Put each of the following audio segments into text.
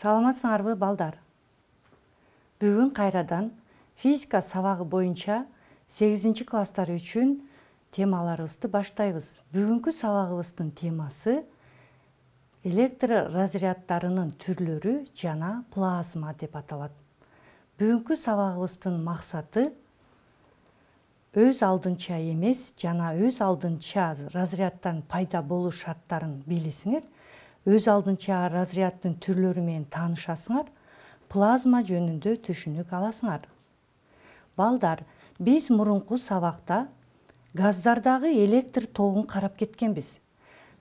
Саламатсыңарбы балдар? Бүгүн кайрадан физика сабагы боюнча 8 класстар үчүн темаларыбызды баштайбыз. Бүгүнкү сабагыбыздын темасы электр разряддарынын түрлөрү жана плазма деп аталат. Бүгүнкү сабагыбыздын максаты өз алдынча эмес жана өз алдынча разряддардын пайда болуу шарттарын билесиңер. Өз алдынча разряддын түрлөрү менен таанышасыңар, плазма жөнүндө түшүнүк аласыңар. Балдар, биз мурунку сабакта газдардагы электр тогун карап кеткенбиз.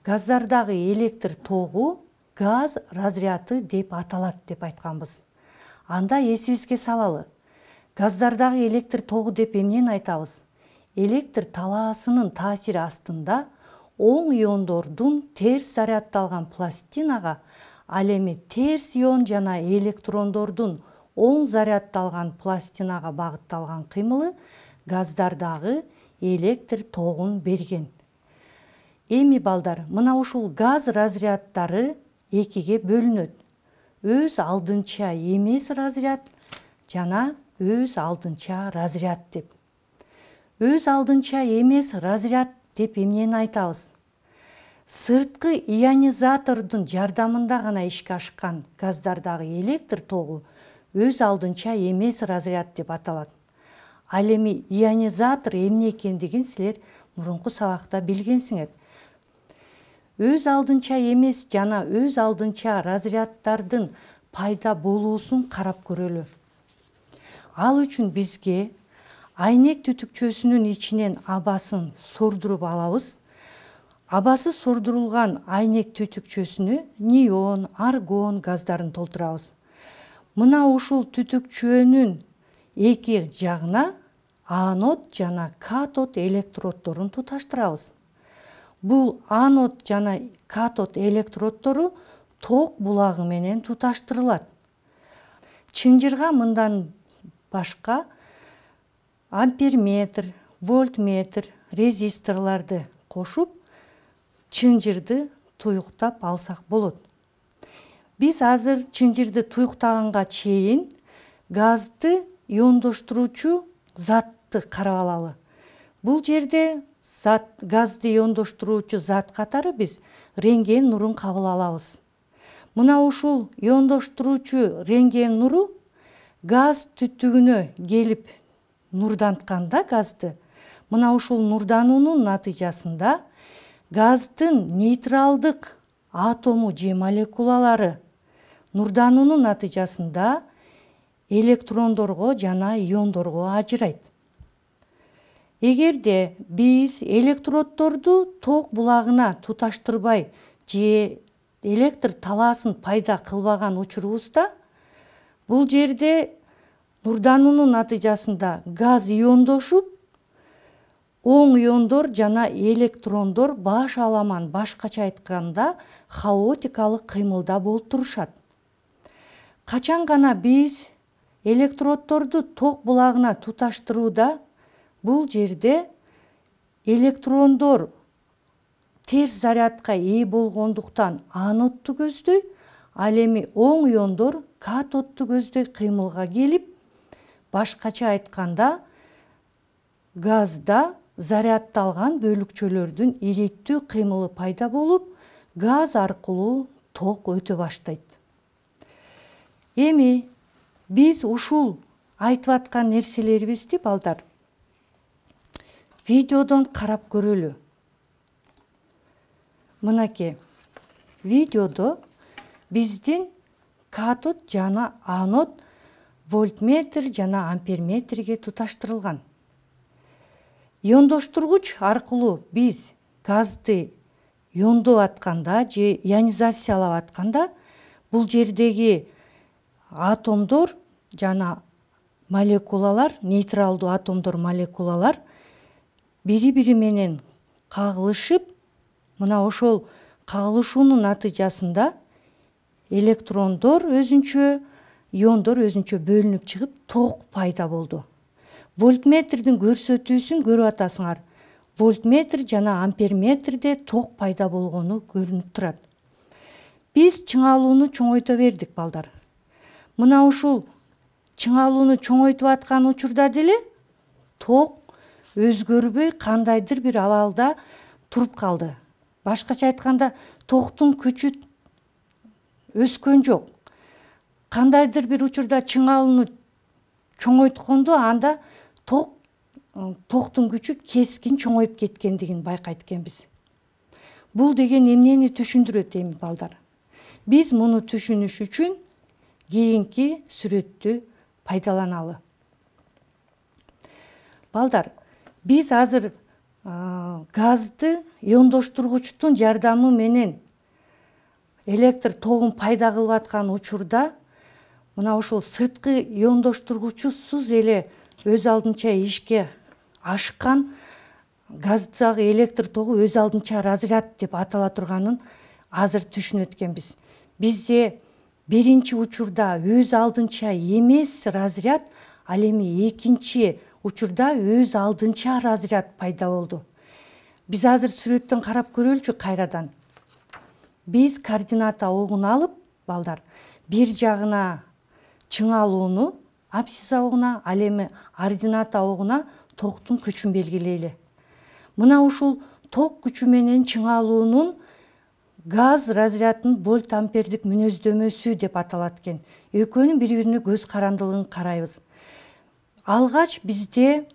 Газдардагы электр тогу газ разряды деп аталат деп айтканбыз. Анда эсибизге салалы. Газдардагы электр тогу деп эмнени айтабыз? Электр талаасынын таасири астында оң иондордун терс заряддалган пластинага, ал эми терс ион жана электрондордун оң заряддалган пластинага багытталган кыймылы газдардагы электр тогун берген. Эми балдар, мына ушул газ разряддары экиге бөлүнөт. Өз алдынча эмес разряд жана өз алдынча разряд деп. Өз алдынча эмес разряд деп эмнени айтабыз? Сырткы ионизатордун жардамында гана ишке ашкан газдардагы электр тогу өз алдынча эмес разряд деп аталат. Ал эми ионизатор эмне экендигин силер мурунку сабакта билгенсиңер. Өз алдынча эмес жана өз алдынча разряддардын пайда болуусун карап көрөлү. Ал үчүн бизге айнек түтүкчөсүнүн ичинен абасын сордуруп алабыз. Абасы сордурулган айнек түтүкчөсүнө неон, аргон газдарын толтурабыз. Мына ушул түтүкчөнүн эки жагына анод жана катод электроддорун туташтырабыз. Бул анод жана катод электроддору ток булагы менен туташтырылат. Чынжырга мындан башка амперметр, вольтметр, резисторларды кошуп, чынжырды туюктап алсак болот. Биз азыр чынжырды туюктаганга чейин газды иондоштуруучу затты карап алалы. Бул жерде газды иондоштуруучу зат катары биз рентген нурун кабыл алабыз. Мына ушул иондоштуруучу рентген нуру газ түтүгүнө келип нурдантканда газды, мына ушул нурдануунун натыйжасында газдын нейтралдык атому же молекулалары нурдануунун натыйжасында электрондорго жана иондорго ажырайт. Эгерде биз электроддорду ток булагына туташтырбай же электр талаасын пайда кылбаган учурубузда, бул жерде нурдануунун натыйжасында газ иондошуп, оң иондор жана электрондор баш аламан, башкача айтканда, хаотикалык кыймылда болуп турушат. Качан гана биз электроддорду ток булагына туташтырууда, бул жерде электрондор терс зарядка ээ болгондуктан анодду көздөй, ал эми оң иондор катодду көздөй кыймылга келип, башкача айтканда, газда заряддалган бөлүкчөлөрдүн иликтүү кыймылы пайда болуп, газ аркылуу ток өтө баштайт. Эми биз ушул айтып аткан нерселерибизди балдар видеодон карап көрөлү. Мынакей, видеодо биздин катод жана анод вольтметр жана амперметрге туташтырылган. Иондоштургуч аркылуу биз газды иондоп атканда же ионизациялап атканда, бул жердеги атомдор жана молекулалар, нейтралдуу атомдор, молекулалар бири-бири менен кагылышып, мына ошол кагылышуунун натыйжасында электрондор өзүнчө, иондор өзүнчө бөлүнүп чыгып, ток пайда болду. Вольтметрдин көрсөтүүсүн көрүп атасыңар. Вольтметр жана амперметрде ток пайда болгону көрүнүп турат. Биз чыңалууну чоңойто бердик балдар. Мына ушул чыңалууну чоңойтуп аткан учурда деле ток өзгөрбөй кандайдыр бир абалда туруп калды. Башкача айтканда, токтун күчү өскөн жок. Кандайдыр бир учурда чыңалууну чоңойткондо анда токтун күчү кескин чоңоюп кеткендигин байкайт экенбиз. Бул деген эмнени түшүндүрөт эми балдар? Биз муну түшүнүш үчүн кийинки сүрөттү пайдаланалы. Балдар, биз азыр газды иондоштургучтун жардамы менен электр тогун пайда кылып аткан учурда мына ушул сырткы иондоштургучусуз эле өз алдынча ишке ашкан газдагы электр тогу өз алдынча разряд деп атала турганын азыр түшүнөт экенбиз. Бизде биринчи учурда өз алдынча эмес разряд, ал эми экинчи учурда өз алдынча разряд пайда болду. Биз азыр сүрөттөн карап көрөлүчү кайрадан. Биз координата огун алып, балдар, бир жагына чыңалууну, абсцисса огуна, ал эми ордината огуна токтун күчүн белгилейли. Мына ушул ток күчү менен чыңалуунун газ разрядынын вольт ампердик мүнөздөмөсү деп аталат экен. Экөөнүн бири-бирине көз карандылыгын карайбыз. Алгач бизде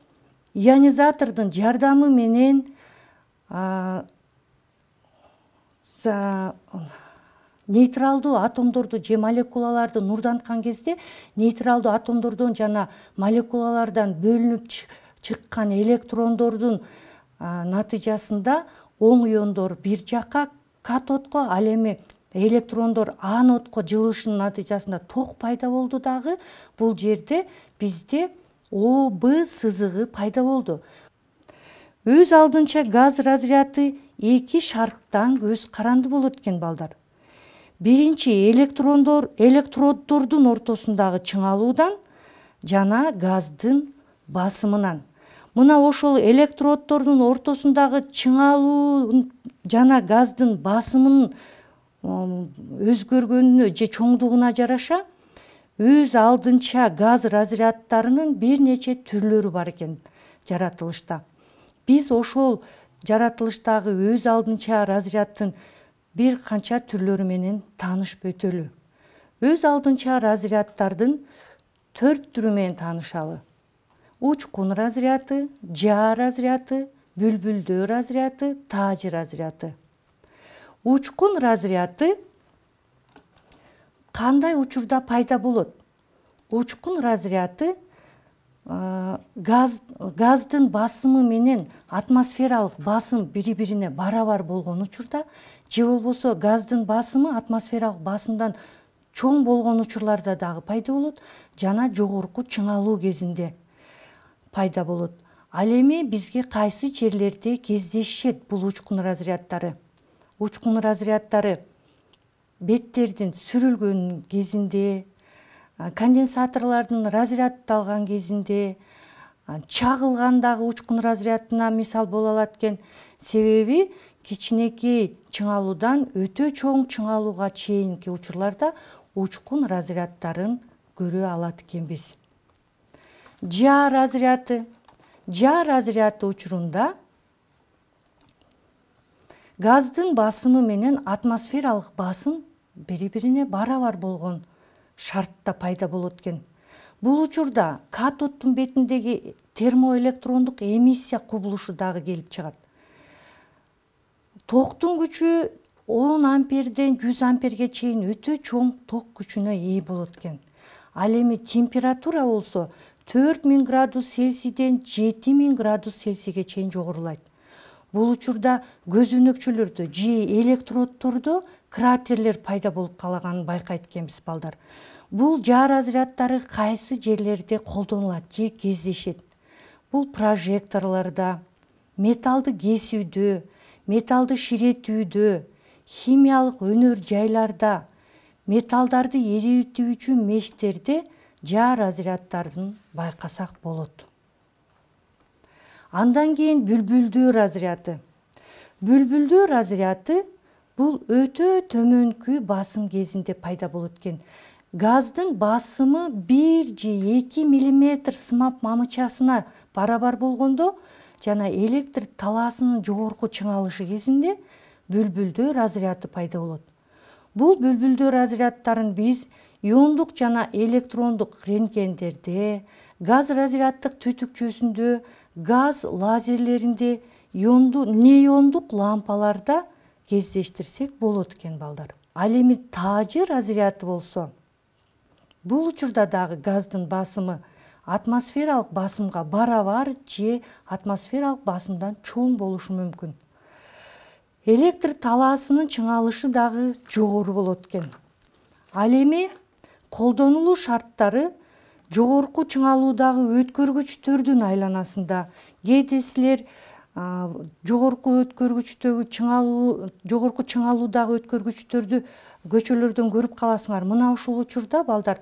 ионизатордун жардамы менен нейтралдуу атомдорду же молекулаларды нурданткан кезде нейтралдуу атомдордон жана молекулалардан бөлүнүп чыккан электрондордун натыйжасында оң иондор бир жакка катодко, ал эми электрондор анодко жылышынын натыйжасында ток пайда болду дагы. Бул жерде бизде ОБ сызыгы пайда болду. Өз алдынча газ разряды эки шарттан көз каранды болот экен балдар. Биринчи электроддордун ортосундагы чыңалуудан жана газдын басымынан. Мына ошол электроддордун ортосундагы чыңалуу жана газдын басымынын өзгөргөнүнө же чоңдугуна жараша өз алдынча газ разряддарынын бир нече түрлөрү бар экен жаратылышта. Биз ошол жаратылыштагы өз алдынча разряддын бир канча түрлөрү менен таанышып өтөлү. Өз алдынча разряддардын 4 түрү менен таанышалы. Учкун разряды, жаа разряды, бүлбүлдөө разряды, таажы разряды. Учкун разряды кандай учурда пайда болот? Учкун разряды газдын басымы менен атмосфералык басым бири-бирине барабар болгон учурда, же болбосо газдын басымы атмосфералык басымдан чоң болгон учурларда дагы пайда болот, жана жогорку чыңалуу кезинде пайда болот. Ал эми бизге кайсы жерлерде кездешет бул учкун разряддары? Учкун разряддары беттердин сүрүлгөн кезинде, конденсаторлордун разряддалган кезинде, чагылгандагы учкун разрядына мисал боло алат экен. Себеби кичинекей чыңалуудан өтө чоң чыңалууга чейинки учурларда учкун разряддарын көрө алат экенбиз. Жаа разряды. Жаа разряды учурунда газдын басымы менен атмосфералык басым бири-бирине барабар болгон шартта пайда болот экен. Бул учурда катоддун бетиндеги термоэлектрондук эмиссия кубулушу дагы келип чыгат. Токтун күчү 10 амперден 100 амперге чейин өтө чоң ток күчүнө ээ болот экен. Ал эми температура болсо 4000 градус Цельсийден 7000 градус Цельсийге чейин жогорулайт. Бул учурда көзөнөкчөлөрдө же электроддордо кратерлер пайда болуп калаганын байкайт экенбиз балдар. Бул жаа разряддары кайсы жерлерде колдонулат же кездешет? Бул прожекторлордо, металлды кесүүдө, металлды ширетүүдө, химиялык өнөр жайларда, металлдарды эритүүчү мештерде жаа разряддарын байкасак болот. Андан кийин бүлбүлдөө разряды. Бүлбүлдөө разряды бул өтө төмөнкү басым кезинде пайда болот экен. Газдын басымы 1 же 2 мм сымап мамычасына барабар болгондо жана электр талаасынын жогорку чыңалышы кезинде бүлбүлдөө разряды пайда болот. Бул бүлбүлдөө разряддарын биз иондук жана электрондук рентгендерде, газ разряддык түтүкчөсүндө, газ лазерлеринде, неондук лампаларда кездештирсек болот экен балдар. Ал эми таажы разряды болсо, бул учурда дагы газдын басымы атмосфералык басымга барабар же атмосфералык басымдан чоң болушу мүмкүн. Электр талаасынын чыңалышы дагы жогору болот экен. Ал эми колдонулуу шарттары жогорку чыңалуудагы өткөргүчтөрдүн айланасында. Кээде силер жогорку чыңалуудагы өткөргүчтөрдү көчөлөрдөн көрүп каласыңар. Мына ушул учурда балдар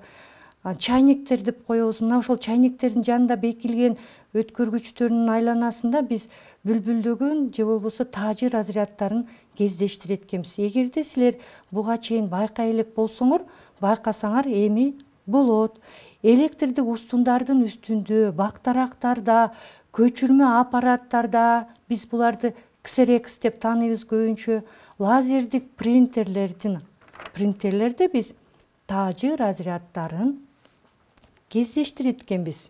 чайниктер деп коебуз. Мына ошол чайниктердин жанында бекилген өткөргүчтөрүнүн айланасында биз бүлбүлдөгөн же болбосо таажы разряддарын кездештирет экенбиз. Эгерде силер буга чейин байкай элек болсоңор, байкасаңар эми болот. Электрдик устундардын үстүндө, бактарактарда, көчүрмө аппараттарда, биз буларды Xerox деп тааныйбыз көбүнчө, лазердик принтерлерде биз таажы разряддарын кездештирет экенбиз.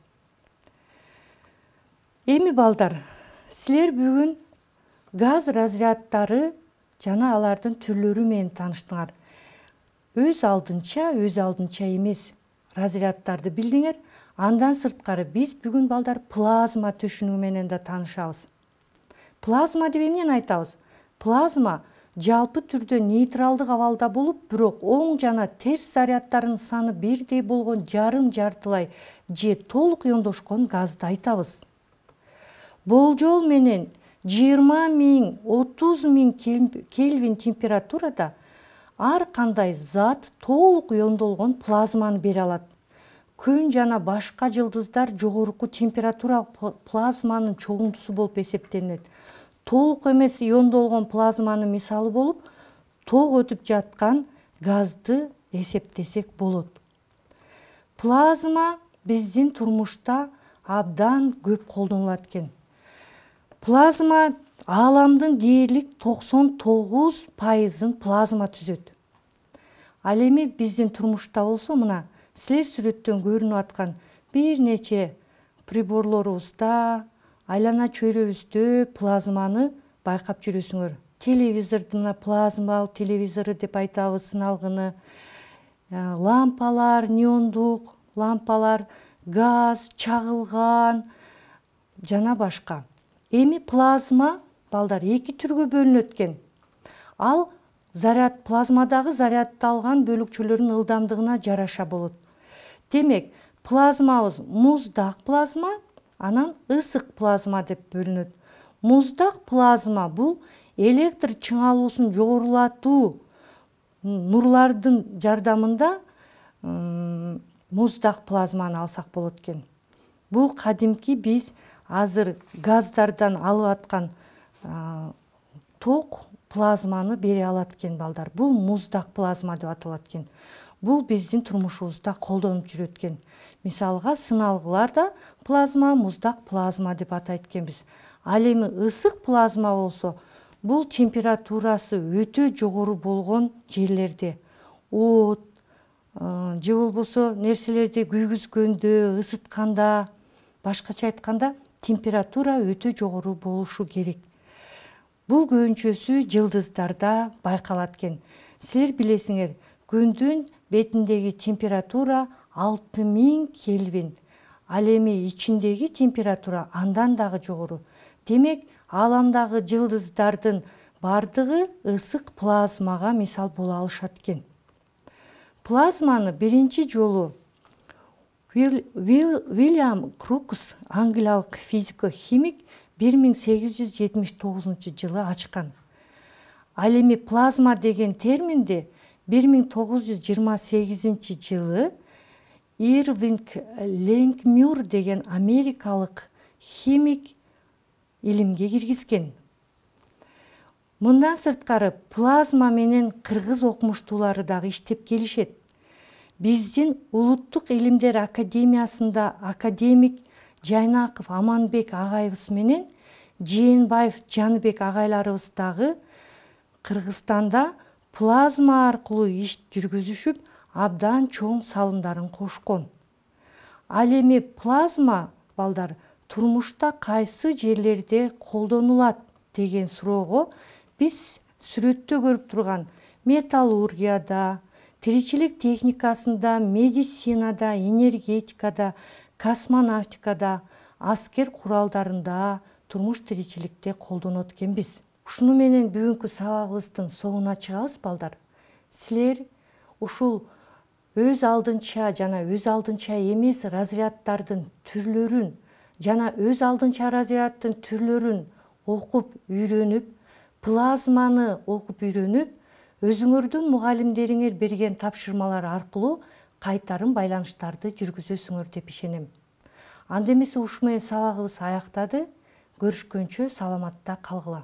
Эми балдар, силер бүгүн газ разряддары жана алардын түрлөрү менен тааныштыңар. Өз алдынча эмес разряддарды билдиңер. Андан сырткары биз бүгүн балдар плазма түшүнүгү менен да таанышабыз. Плазма деп эмнени айтабыз? Плазма жалпы түрдө нейтралдык абалда болуп, бирок оң жана терс заряддардын саны бирдей болгон жарым, жартылай же толук иондошкон газды айтабыз. Болжол менен 20 000, 30 000 Кельвин температурада ар кандай зат толук иондолгон плазманы бере алат. Күн жана башка жылдыздар жогорку температуралык плазманын чогунтусу болуп эсептелет. Толук эмес иондолгон плазманын мисалы болуп, ток өтүп жаткан газды эсептесек болот. Плазма биздин турмушта абдан көп колдонулат экен. Плазма ааламдын дээрлик 99%-ын плазма түзөт. Ал эми биздин турмушта болсо, мына силер сүрөттөн көрүнүп аткан бир нече приборлорубузда, айлана чөйрөбүздө плазманы байкап жүрөсүңөр. Телевизордун плазмалык телевизору деп айтабыз, сыналгыны, лампалар, неондук лампалар, газ, чагылган жана башка. Эми плазма балдар эки түргө бөлүнөт экен. Ал плазмадагы заряддалган бөлүкчөлөрдүн ылдамдыгына жараша болот. Демек, плазмабыз муздак плазма, анан ысык плазма деп бөлүнөт. Муздак плазма бул электр чыңалуусун жогорулатуу нурлардын жардамында муздак плазманы алсак болот экен. Бул кадимки биз азыр газдардан алып аткан ток плазманы бере алат экен балдар. Бул муздак плазма деп аталат экен. Бул биздин турмушубузда колдонуп жүрөт экен. Мисалга, сыналгыларда плазма, муздак плазма деп атайт экенбиз. Ал эми ысык плазма болсо, бул температурасы өтө жогору болгон жерлерде, от же болбосо нерселерди күйгүзгөндө, ысытканда, башкача айтканда, температура өтө жогору болушу керек. Бул көбүнчөсү жылдыздарда байкалат экен. Силер билесиңер, күндүн бетиндеги температура 6000 Кельвин. Ал эми ичиндеги температура андан дагы жогору. Демек, ааламдагы жылдыздардын бардыгы ысык плазмага мисал боло алышат экен. Плазманы биринчи жолу Уильям Крукс, англиялык физико-химик, 1879-жылы ачкан. Ал эми плазма деген терминди 1928-жылы Ирвинг Ленгмюр деген америкалык химик илимге киргизген. Мындан сырткары плазма менен кыргыз окумуштуулары дагы иштеп келишет. Биздин Улуттук илимдер академиясында академик Жайнаков Аманбек агайыбыз менен Жээнбаев Жаныбек агайларыбыз дагы Кыргызстанда плазма аркылуу иш жүргүзүшүп, абдан чоң салымдарын кошкон. Ал эми плазма балдар турмушта кайсы жерлерде колдонулат деген суроого биз сүрөттө көрүп турган металлургияда, тиричилик техникасында, медицинада, энергетикада, космонавтикада, аскер куралдарында, турмуш тиричиликте колдонот экенбиз. Ушуну менен бүгүнкү сабагыбыздын соңуна чыгабыз балдар. Силер ушул өз алдынча жана өз алдынча эмес разряддардын түрлөрүн жана өз алдынча разряддын түрлөрүн окуп үйрөнүп, плазманы окуп үйрөнүп, өзүңөрдүн мугалимдериңер берген тапшырмалар аркылуу кайтарым байланыштарды жүргүзөсүңөр деп ишенем. Анда эмесе ушу менен сабагыбыз аяктады. Көрүшкөнчө саламатта калгыла.